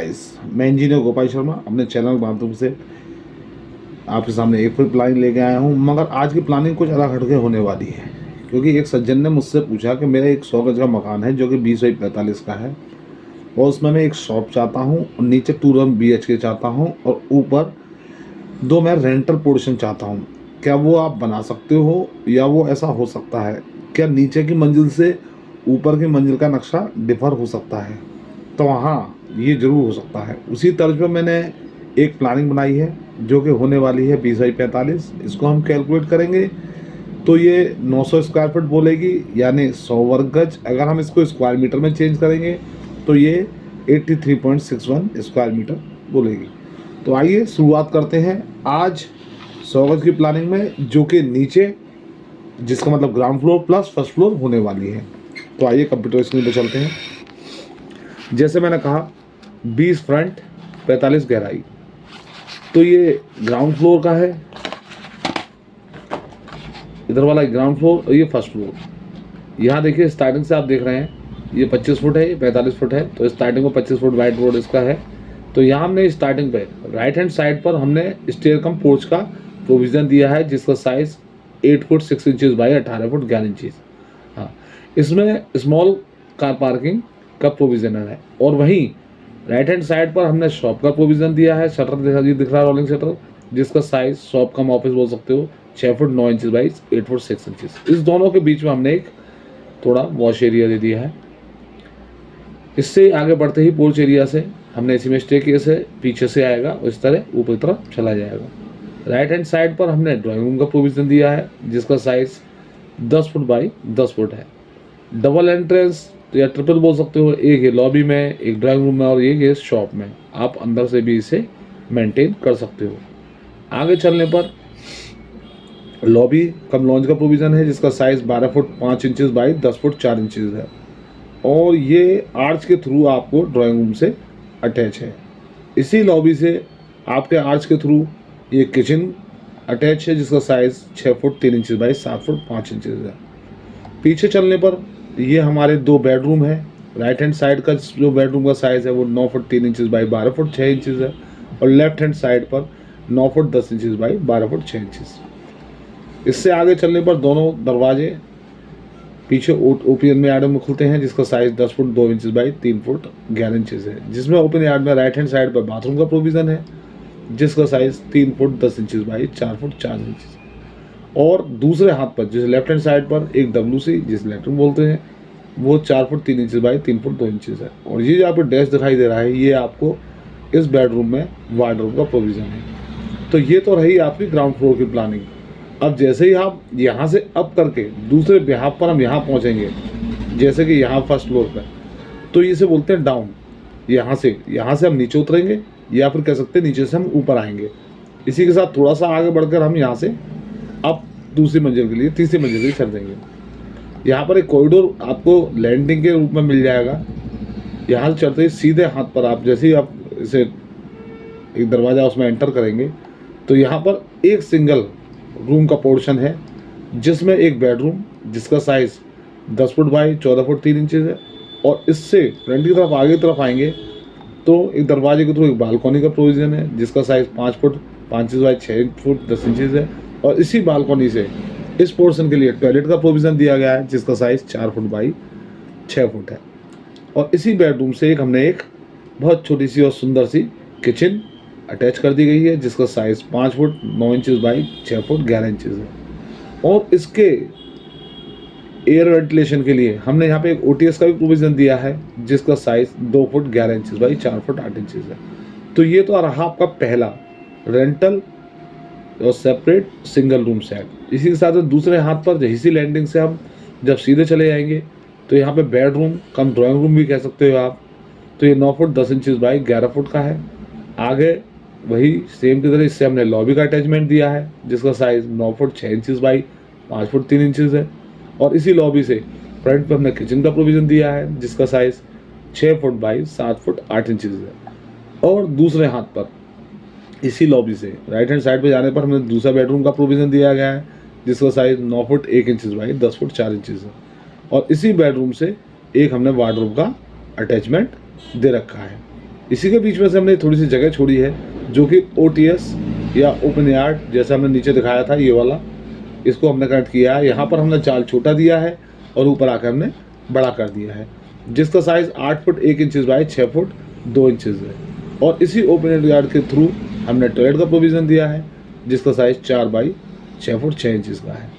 Guys, मैं engineer Gopal Sharma अपने channel के माध्यम से आपके सामने एक फिर प्लानिंग लेके आया हूँ। मगर आज की प्लानिंग कुछ अलग हटके होने वाली है, क्योंकि एक सज्जन ने मुझसे पूछा कि मेरा एक 100 गज का मकान है जो कि 20/45 का है, और उसमें मैं एक शॉप चाहता हूँ और नीचे 2 रूम BHK चाहता हूँ और ऊपर 2 मैं रेंटल पोर्शन चाहता हूँ। क्या वो आप बना सकते हो, या वो ऐसा हो सकता है? क्या नीचे की मंजिल से ऊपर की मंजिल का नक्शा डिफर हो सकता है? तो हाँ, ये ज़रूर हो सकता है। उसी तर्ज पे मैंने एक प्लानिंग बनाई है जो कि होने वाली है 20/45। इसको हम कैलकुलेट करेंगे तो ये 900 स्क्वायर फीट बोलेगी, यानी 100 वर्ग गज। अगर हम इसको स्क्वायर मीटर में चेंज करेंगे तो ये 83.61 स्क्वायर मीटर बोलेगी। तो आइए शुरुआत करते हैं आज 100 गज की प्लानिंग में, जो कि नीचे, जिसका मतलब ground floor plus first floor होने वाली है। तो आइए कंप्यूटर स्क्रीन पर चलते हैं। जैसे मैंने कहा 20 फ्रंट 45 गहराई, तो ये ग्राउंड फ्लोर का है, इधर वाला ग्राउंड फ्लोर और ये फर्स्ट फ्लोर। यहाँ देखिए स्टार्टिंग से आप देख रहे हैं ये 25 फुट है, ये 45 फुट है, तो स्टार्टिंग में 25 फुट वाइड रोड इसका है। तो यहाँ हमने स्टार्टिंग पे राइट हैंड साइड पर हमने स्टेयर कम पोर्च का प्रोविज़न दिया है, जिसका size 8 foot 6 inches by 18 foot 11 inches. हाँ, इसमें स्मॉल कार पार्किंग का प्रोविज़न है। और वहीं राइट हैंड साइड पर हमने शॉप का प्रोविज़न दिया है। शटर दिख रहा है, रोलिंग शटर, जिसका साइज़ शॉप कम ऑफिस बोल सकते हो, 6 foot 9 inches by 8 foot 6 inches. इस दोनों के बीच में हमने एक थोड़ा वॉश एरिया दे दिया है। इससे आगे बढ़ते ही पोर्च एरिया से हमने इसी में स्टेयरकेस है, पीछे से आएगा और इस तरह ऊपर की तरफ चला जाएगा। राइट हैंड साइड पर हमने ड्राइंग रूम का प्रोविज़न दिया है, जिसका साइज़ 10 फुट बाई 10 फुट है। डबल एंट्रेंस या ट्रिपल बोल सकते हो, एक है लॉबी में, एक ड्राइंग रूम में और एक है शॉप में। आप अंदर से भी इसे मेंटेन कर सकते हो। आगे चलने पर लॉबी कम लॉन्ज का प्रोविज़न है, जिसका size 12 foot 5 inches by 10 foot 4 inches है, और ये आर्च के थ्रू आपको ड्राइंग रूम से अटैच है। इसी लॉबी से आपके आर्च के थ्रू ये किचन अटैच है, जिसका size 6 foot 3 inches by 7 foot 5 inches है। पीछे चलने पर ये हमारे 2 बेडरूम है। राइट हैंड साइड का जो बेडरूम का साइज़ है वो 9 foot 3 inches by 12 foot 6 inches है, और लेफ्ट हैंड साइड पर 9 foot 10 inches by 12 foot 6 inches. इससे आगे चलने पर दोनों दरवाजे पीछे ओपन में यार्ड में खुलते हैं, जिसका size 10 foot 2 inches by 3 foot 11 inches है, जिसमें ओपन यार्ड में राइट हैंड साइड पर बाथरूम का प्रोविज़न है, जिसका size 3 foot 10 inches by 4 foot 4 inches. और दूसरे हाथ पर जिस लेफ्ट हैंड साइड पर एक WC, जिस लेटरिन बोलते हैं, वो 4 foot 3 inches by 3 foot 2 inches है। और ये जो आपको डैश दिखाई दे रहा है, ये आपको इस बेडरूम में वार्डरोब का प्रोविज़न है। तो ये तो रही आपकी ग्राउंड फ्लोर की प्लानिंग। अब जैसे ही आप यहाँ से अप करके दूसरे बिहाफ पर हम यहाँ पहुँचेंगे, जैसे कि यहाँ फर्स्ट फ्लोर पर, तो इसे बोलते हैं डाउन। यहाँ से हम नीचे उतरेंगे, या फिर कह सकते हैं नीचे से हम ऊपर आएंगे। इसी के साथ थोड़ा सा आगे बढ़कर हम यहाँ से अब दूसरी मंजिल के लिए, तीसरी मंजिल के लिए चल देंगे। यहाँ पर एक कॉरिडोर आपको लैंडिंग के रूप में मिल जाएगा। यहाँ से चलते ही सीधे हाथ पर आप जैसे ही आप इसे एक दरवाज़ा उसमें एंटर करेंगे, तो यहाँ पर एक सिंगल रूम का पोर्शन है, जिसमें एक बेडरूम, जिसका size 10 foot by 14 foot 3 inches है। और इससे फ्रंट की तरफ आगे की तरफ आएंगे तो एक दरवाजे के थ्रू एक बालकनी का प्रोविज़न है, जिसका size 5 foot 5 inch by 6 foot 10 inches है। और इसी बालकनी से इस पोर्शन के लिए टॉयलेट का प्रोविज़न दिया गया है, जिसका साइज़ 4 फुट बाई 6 फुट है। और इसी बेडरूम से हमने एक बहुत छोटी सी और सुंदर सी किचन अटैच कर दी गई है, जिसका size 5 foot 9 inches by 6 foot 11 inches है। और इसके एयर वेंटिलेशन के लिए हमने यहाँ पे एक OTS का भी प्रोविज़न दिया है, जिसका size 2 foot 11 inches by 4 foot 8 inches है। तो ये तो रहा आपका पहला रेंटल और सेपरेट सिंगल रूम सेट। इसी के साथ दूसरे हाथ पर इसी लैंडिंग से हम जब सीधे चले जाएंगे, तो यहाँ पे बेडरूम कम ड्राइंग रूम भी कह सकते हो आप। तो ये 9 फुट 10 इंचज़ बाई 11 फुट का है। आगे वही सेम की तरह इससे हमने लॉबी का अटैचमेंट दिया है, जिसका size 9 foot 6 inches by 5 foot 3 inches है। और इसी लॉबी से फ्रंट पर हमने किचन का प्रोविज़न दिया है, जिसका size 6 foot by 7 foot 8 inches है। और दूसरे हाथ पर इसी लॉबी से राइट हैंड साइड पे जाने पर हमें दूसरा बेडरूम का प्रोविज़न दिया गया है, जिसका size 9 foot 1 inches by 10 foot 4 inches है। और इसी बेडरूम से एक हमने वार्डरोब का अटैचमेंट दे रखा है। इसी के बीच में से हमने थोड़ी सी जगह छोड़ी है जो कि OTS या ओपन यार्ड, जैसा हमने नीचे दिखाया था ये वाला, इसको हमने कनेक्ट किया है। यहाँ पर हमने जाल छोटा दिया है और ऊपर आकर हमने बड़ा कर दिया है, जिसका size 8 foot 1 inch by 6 foot 2 inch है। और इसी ओपन यार्ड के थ्रू हमने टॉयलेट का प्रोविज़न दिया है, जिसका साइज़ 4 बाई 6 फुट 6 इंच का है।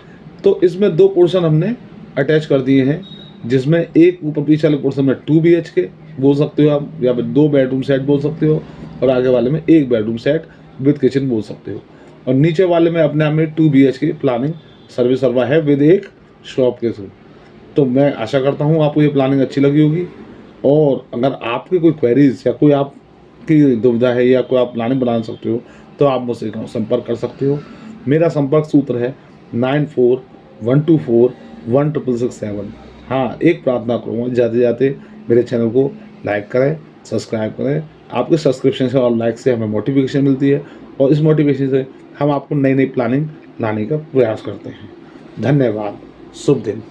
तो इसमें 2 पोर्शन हमने अटैच कर दिए हैं, जिसमें एक ऊपर पीछे वाले पोर्शन में 2 BHK बोल सकते हो आप, या फिर 2 बेडरूम सेट बोल सकते हो, और आगे वाले में 1 बेडरूम सेट विद किचन बोल सकते हो। और नीचे वाले में अपने आप में 2 BHK प्लानिंग सर्विस सर्वा है विद एक शॉप के थ्रू। तो मैं आशा करता हूँ आपको ये प्लानिंग अच्छी लगी होगी। और अगर आपकी कोई क्वेरीज या कोई आपकी दुविधा है या कोई आप प्लानिंग बना सकते हो तो आप मुझसे संपर्क कर सकते हो। मेरा संपर्क सूत्र है 9412416667। हाँ, एक प्रार्थना करूँगा, जाते जाते मेरे चैनल को लाइक करें, सब्सक्राइब करें। आपके सब्सक्रिप्शन से और लाइक से हमें मोटिवेशन मिलती है, और इस मोटिवेशन से हम आपको नई नई प्लानिंग लाने का प्रयास करते हैं। धन्यवाद। शुभ दिन।